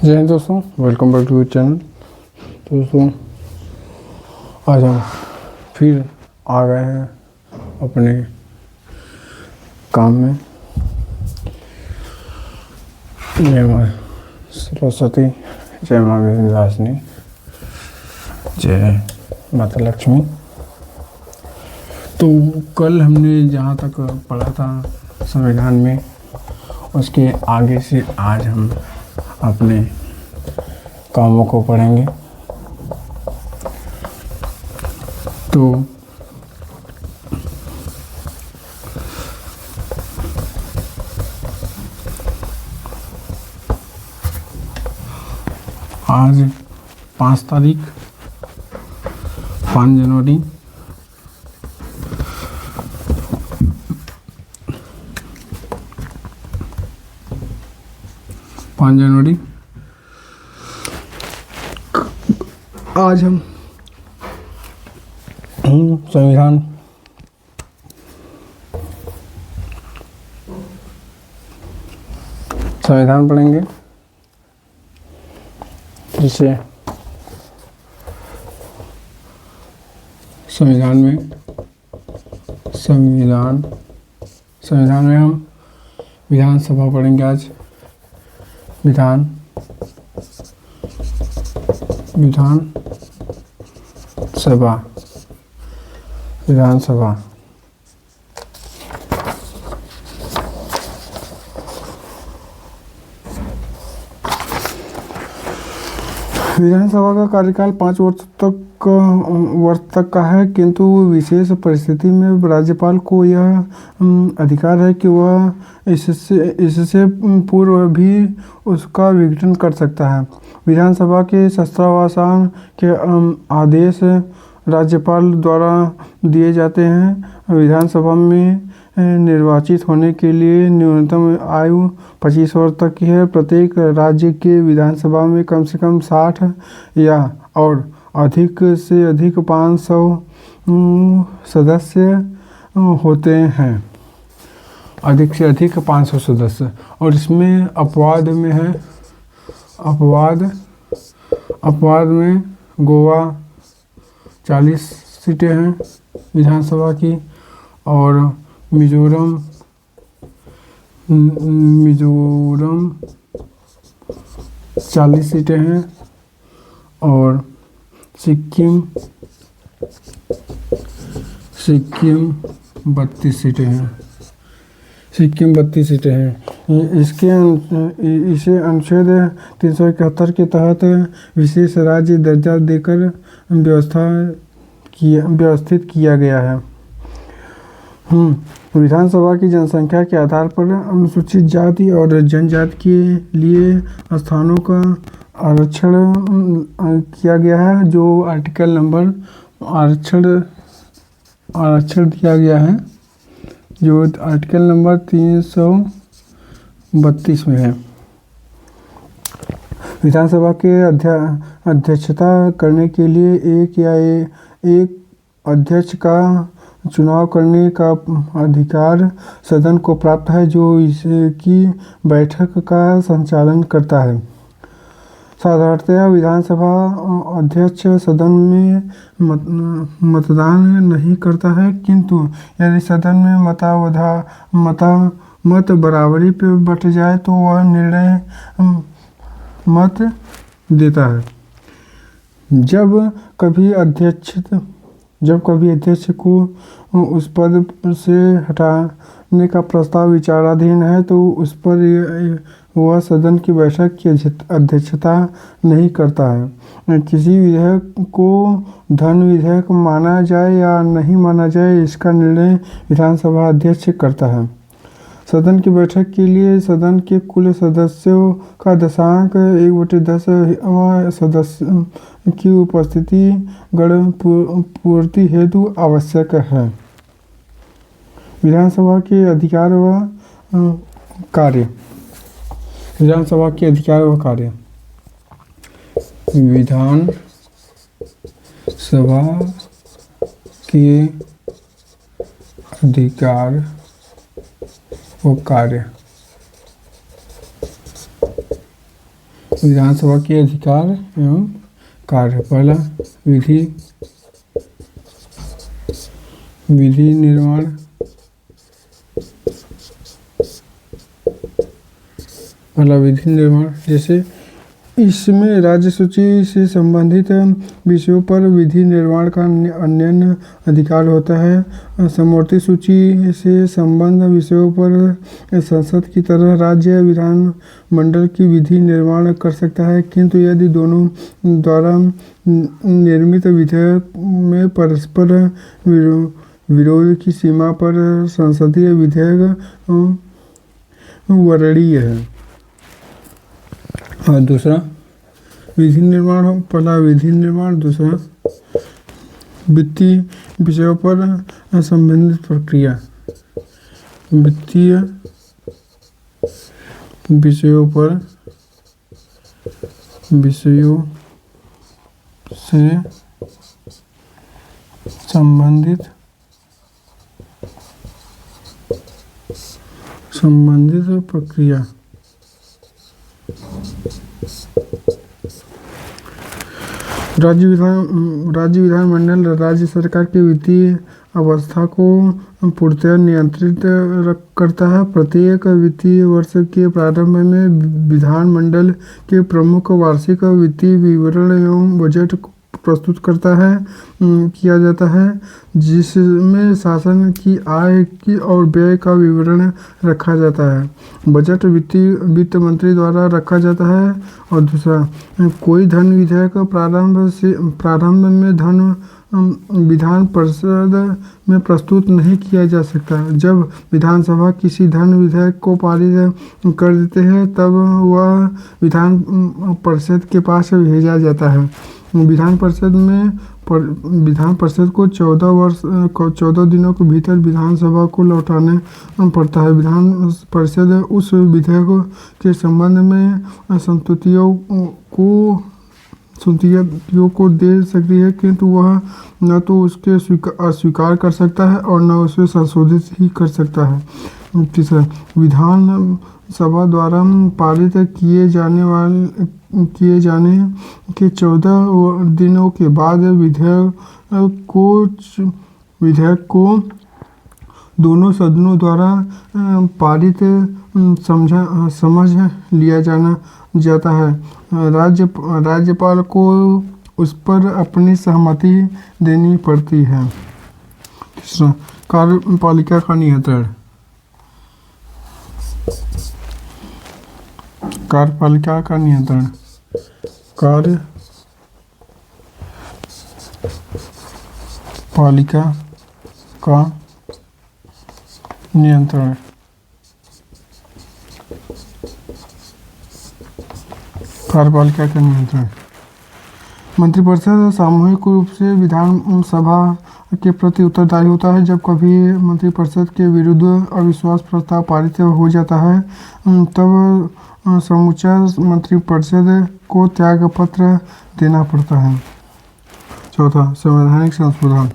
जय हिंद दोस्तों, welcome back to channel. दोस्तों, आज हम फिर आ गए हैं अपने काम में। जय माँ सरस्वती, जय माँ विंध्यवासिनी, जय माता लक्ष्मी। तो कल हमने जहाँ तक पढ़ा था संविधान में, उसके आगे से आज हम अपने कामों को पढ़ेंगे। तो आज 5 तारीख 5 जनवरी 5 जनवरी आज हम संविधान पढ़ेंगे, जिसे संविधान में हम विधानसभा पढ़ेंगे। आज विधानसभा का कार्यकाल 5 वर्ष तक का है, किंतु विशेष परिस्थिति में राज्यपाल को यह अधिकार है कि वह इससे पूर्व भी उसका विघटन कर सकता है। विधानसभा के शस्त्रावसान के आदेश राज्यपाल द्वारा दिए जाते हैं। विधानसभा में निर्वाचित होने के लिए न्यूनतम आयु 25 वर्ष तक की है। प्रत्येक राज्य के विधानसभा में कम से कम 60 या और अधिक से अधिक 500 सदस्य होते हैं। अधिक से अधिक 500 सदस्य। और इसमें अपवाद में गोवा 40 सीटें हैं विधानसभा की, और मिजोरम 40 सीटें हैं, और सिक्किम 32 सीटें हैं। इसे अनुच्छेद 371 के तहत विशेष राज्य दर्जा देकर व्यवस्थित किया गया है। विधानसभा की जनसंख्या के आधार पर अनुसूचित जाति और जनजाति के लिए स्थानों का आरक्षण किया गया है, जो आर्टिकल नंबर आरक्षण दिया गया है, जो आर्टिकल नंबर 332 में है। विधानसभा के अध्यक्षता करने के लिए एक अध्यक्ष का चुनाव करने का अधिकार सदन को प्राप्त है, जो इसकी बैठक का संचालन करता है। साधारणतया विधानसभा अध्यक्ष सदन में मतदान नहीं करता है, किंतु यदि सदन में मत बराबरी पर बट जाए तो वह निर्णय मत देता है। जब कभी अध्यक्ष को उस पद से हटाने का प्रस्ताव विचाराधीन है, तो उस पर वह सदन की बैठक की अध्यक्षता नहीं करता है। किसी विधेयक को धन विधेयक माना जाए या नहीं माना जाए, इसका निर्णय विधानसभा अध्यक्ष करता है। सदन की बैठक के लिए सदन के कुल सदस्यों का दशांक 1/10 सदस्य की उपस्थिति गणपूर्ति हेतु आवश्यक है। विधानसभा के अधिकार व कार्य। विधानसभा के अधिकार व कार्य। विधानसभा के अधिकार व कार्य। विधानसभा के अधिकार एवं कार्य। पहला, विधि निर्माण। जैसे इसमें राज्य सूची से संबंधित विषयों पर विधि निर्माण का अन्य अधिकार होता है। समवर्ती सूची से संबद्ध विषयों पर संसद की तरह राज्य विधानमंडल की विधि निर्माण कर सकता है, किंतु यदि दोनों द्वारा निर्मित विधेयक में परस्पर विरोध की सीमा पर संसदीय विधेयक वर्णीय है। और दूसरा विधि निर्माण। पहला विधि निर्माण, दूसरा वित्तीय विषयों पर संबंधित प्रक्रिया। वित्तीय विषयों से संबंधित प्रक्रिया। राज्य विधानमंडल राज्य सरकार की वित्तीय अवस्था को पूर्णतः नियंत्रित करता है। प्रत्येक वित्तीय वर्ष के प्रारंभ में विधानमंडल के प्रमुख वार्षिक वित्तीय विवरण एवं बजट प्रस्तुत किया जाता है, जिसमें शासन की आय की और व्यय का विवरण रखा जाता है। बजट वित्त मंत्री द्वारा रखा जाता है। और दूसरा, कोई धन विधेयक प्रारंभ में विधान परिषद में प्रस्तुत नहीं किया जा सकता। जब विधानसभा किसी धन विधेयक को पारित कर देते हैं, तब वह विधान परिषद के पास भेजा जाता है। विधान परिषद को 14 दिनों के भीतर विधानसभा को लौटाना पड़ता है। विधान परिषद उस विधेयक के संबंध में संस्तुतियों को दे सकती है, किंतु वह न तो उसके अस्वीकार कर सकता है और न उसे संशोधित ही कर सकता है। तीसरा, विधान सभा द्वारा पारित किए जाने के 14 दिनों के बाद विधेयक को दोनों सदनों द्वारा पारित समझ लिया जाता है। राज्यपाल को उस पर अपनी सहमति देनी पड़ती है। तीसरा, कार्यपालिका का नियंत्रण। कार्यपालिका का नियंत्रण। कार्यपालिका का नियंत्रण। कार्यपालिका का नियंत्रण। मंत्रिपरिषद सामूहिक रूप से विधानसभा के प्रति उत्तरदायी होता है। जब कभी मंत्रिपरिषद के विरुद्ध अविश्वास प्रस्ताव पारित हो जाता है, तब समूचा मंत्रिपरिषद को त्यागपत्र देना पड़ता है। चौथा, संवैधानिक संशोधन।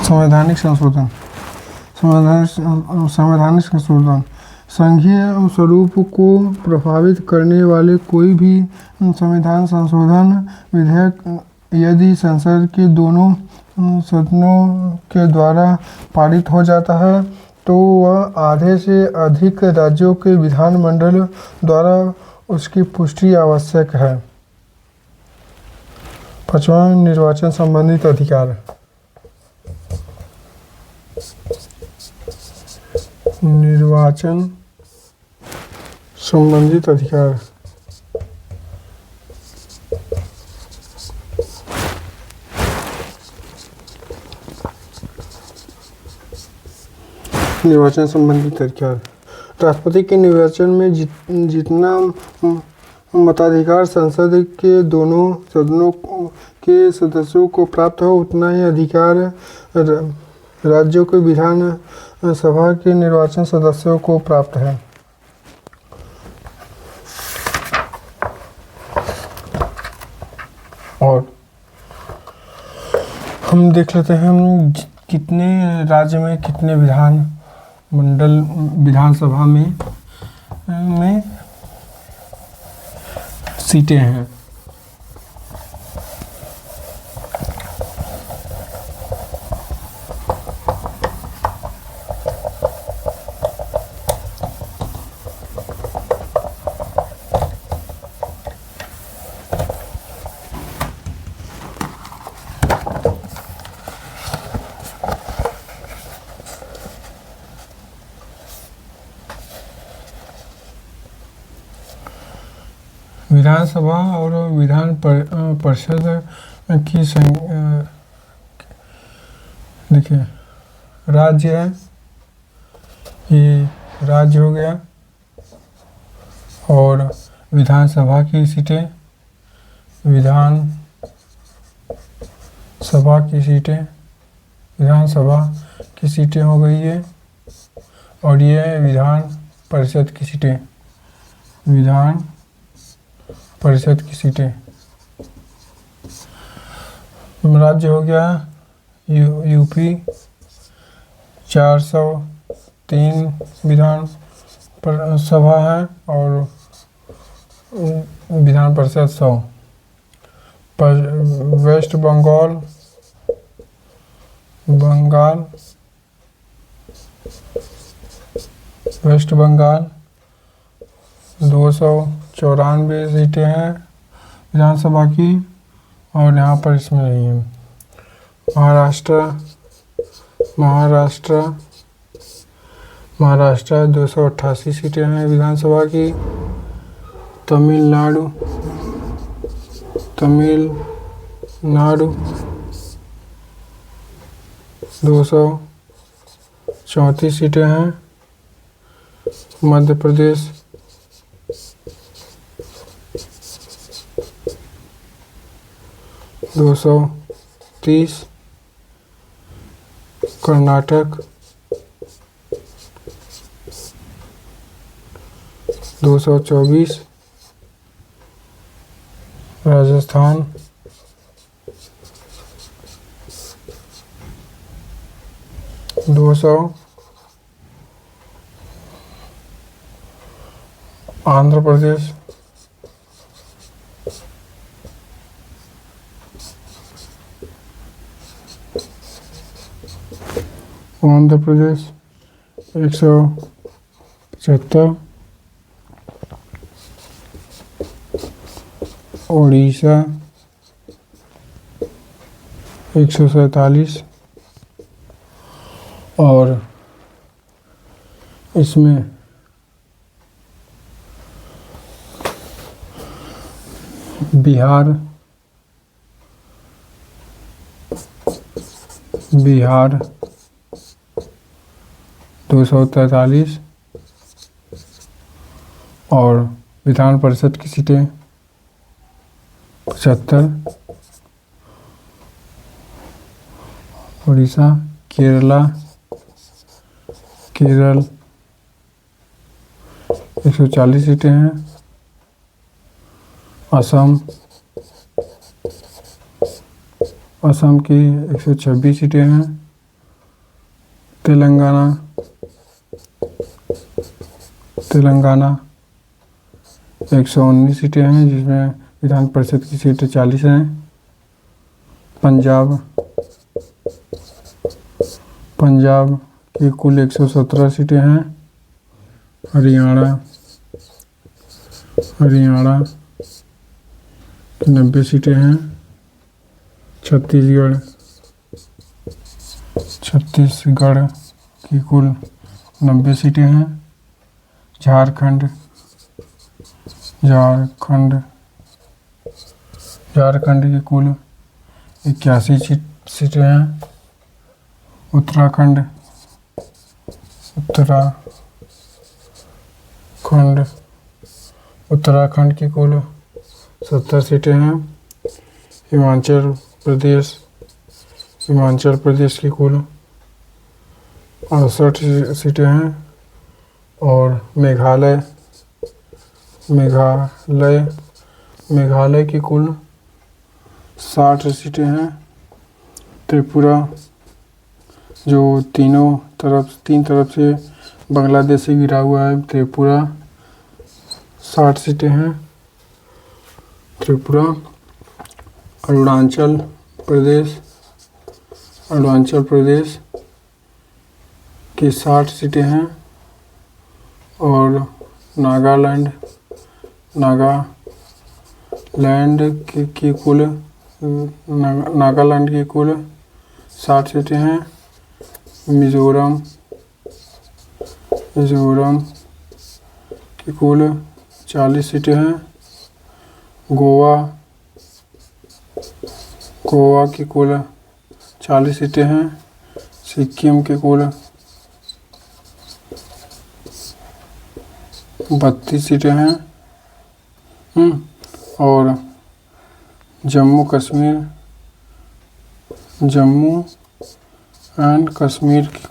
संवैधानिक संशोधन संघीय स्वरूप को प्रभावित करने वाले कोई भी संविधान संशोधन विधेयक यदि संसद के दोनों सदनों के द्वारा पारित हो जाता है, तो वह आधे से अधिक राज्यों के विधानमंडल द्वारा उसकी पुष्टि आवश्यक है। पांचवा, निर्वाचन संबंधित अधिकार। निर्वाचन संबंधित अधिकार। निर्वाचन संबंधित अधिकार। राष्ट्रपति के निर्वाचन में जितना मताधिकार संसद के दोनों सदनों के सदस्यों को प्राप्त हो, उतना ही अधिकार राज्यों के विधान सभा के निर्वाचन सदस्यों को प्राप्त है। और हम देख लेते हैं हम कितने राज्य में कितने विधानसभा में सीटें हैं। विधानसभा और विधान परिषद की देखिए राज्य है, ये राज्य हो गया, और विधानसभा की सीटें विधानसभा की सीटें हो गई है, और ये विधान परिषद की सीटें राज्य हो गया यूपी 403 विधान सभा है, और विधान परिषद 100। वेस्ट बंगाल 294 सीटें हैं विधानसभा की, और यहाँ पर इसमें नहीं है। महाराष्ट्र 288 सीटें हैं विधानसभा की। तमिलनाडु 234 सीटें हैं। मध्य प्रदेश 230, कर्नाटक 224, राजस्थान 200, आंध्र प्रदेश 175, उड़ीसा 147, और इसमें बिहार 243, और विधान परिषद की सीटें 75। उड़ीसा केरल 140 सीटें हैं। असम की 126 सीटें हैं। तेलंगाना 119 सीटें हैं, जिसमें विधान परिषद की सीटें 40 हैं। पंजाब की कुल 117 सीटें हैं। हरियाणा 90 सीटें हैं। छत्तीसगढ़ की कुल 90 सीटें हैं। झारखंड की कुल 81 सीटें हैं। उत्तराखंड की कुल 70 सीटें हैं। हिमाचल प्रदेश की कुल 68 सीटें हैं, और मेघालय की कुल 60 सीटें हैं। त्रिपुरा जो तीन तरफ से बांग्लादेश से घिरा हुआ है, त्रिपुरा 60 सीटें हैं। त्रिपुरा। अरुणाचल प्रदेश की 60 सीटें हैं। और नागालैंड की कुल 60 सीटें हैं। मिजोरम की कुल 40 सीटें हैं। गोवा की कुल 40 सीटें हैं। सिक्किम की कुल 32 सीटें हैं। और जम्मू एंड कश्मीर की